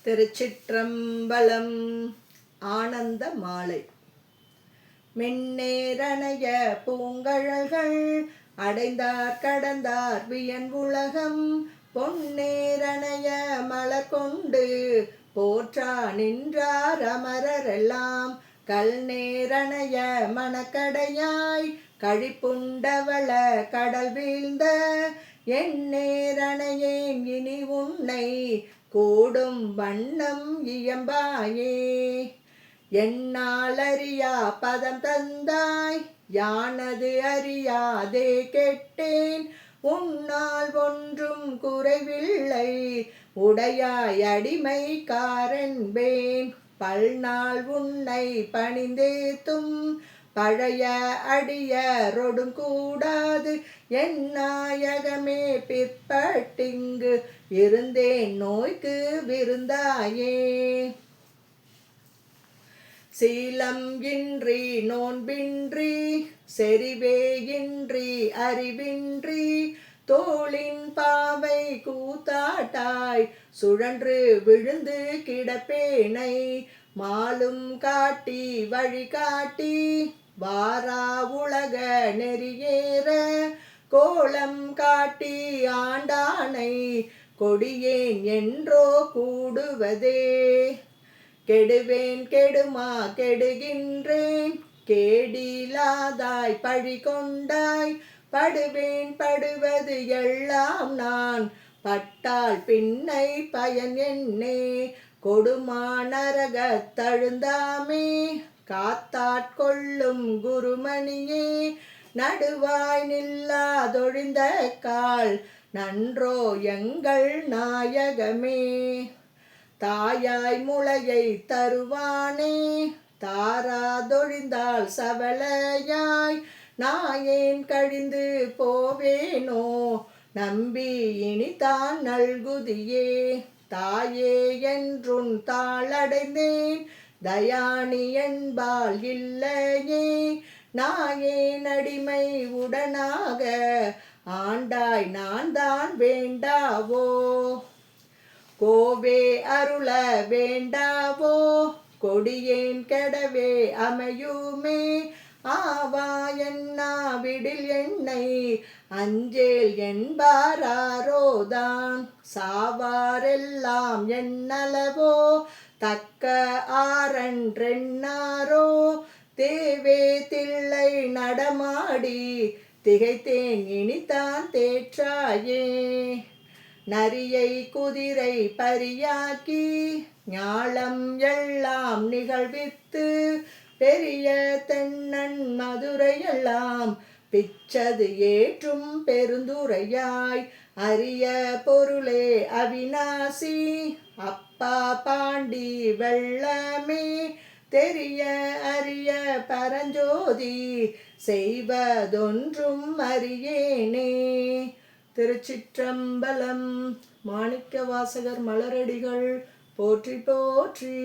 திருச்சிற்றம்பலம். ஆனந்த மாலை. மென்னேரணைய பூங்கழல்கள் அடைந்தார் கடந்தார் வியன் உலகம், பொன்னேரணைய மலர் கொண்டு போற்றா நின்றார் அமரரெல்லாம், கல் நேரணைய மணக்கடையாய் கழிப்புண்டவள கடல் வீழ்ந்த, என் நேரணையேன் இனி உன்னை கூடும் வண்ணம் இயம்பாயே. என்னால் அறியா பதம் தந்தாய் யானது அறியாதே கெட்டேன், உன்னால் ஒன்றும் குறைவில்லை உடையாய் அடிமைக்காரன்பேன், பல்நாள் உன்னை பணிந்தேத்தும் பழைய அடியரொடும் கூடாது, என் நாயகமே பிற்பட்டிங்கு இருந்தேன் நோய்க்கு விருந்தாயே. சீலம் இன்றி நோன்பின்றி செறிவே இன்றி அறிவின்றி, தோளின் பாவை கூத்தாட்டாய் சுழன்று விழுந்து கிடப்பேனை, மாலும் காட்டி வழிகாட்டி வாரா உலக நெறியேற, கோலம் காட்டி ஆண்டானை கொடியேன் என்றோ கூடுவதே. கெடுவேன் கெடுமா கெடுகின்றேன் கேடிலாதாய் பழி கொண்டாய், படுவேன் படுவது எல்லாம் நான் பட்டால் பின்னை பயன் என்னே, கொடுமா நரகத் தழுந்தாமே காத்தாட்கொள்ளும் குருமணியே, நடுவாய் நில்லாதொழிந்த கால் நன்றோ எங்கள் நாயகமே. தாயாய் முளையை தருவானே தாராதொழிந்தால் சவலையாய், நாயேன் கழிந்து போவேனோ நம்பி இனிதான் நல்குதியே. தாயே என்றுன் தாளடைந்தேன் தயானி என்பால் இல்லையே, நாயேன் அடிமை உடனாக ஆண்டாய் நான் தான் வேண்டாவோ. கோவே அருள வேண்டாவோ கொடியேன் கெடவே அமையுமே, ஆவா என்னா விடில் என்னை அஞ்சேல் என்பாரோதான், சாவாரெல்லாம் என்னளவோ தக்க ஆரன்றென்னாரோ, தேவே தில்லை நடமாடி திகைத்தேன் இனிதான் தேற்றாயே. நரியை குதிரை பரியாக்கி ஞாலம் எல்லாம் நிகழ்வித்து, பெரிய தென்னன் மதுரையெல்லாம் பிச்சது ஏற்றும் பெருந்துரையாய், அரிய பொருளே அவிநாசி அப்பா பாண்டி வெள்ளமே, தெரிய அரிய பரஞ்சோதி செய்வதொன்றும் அறியேனே. திருச்சிற்றம்பலம். மாணிக்க வாசகர் மலரடிகள் போற்றி போற்றி.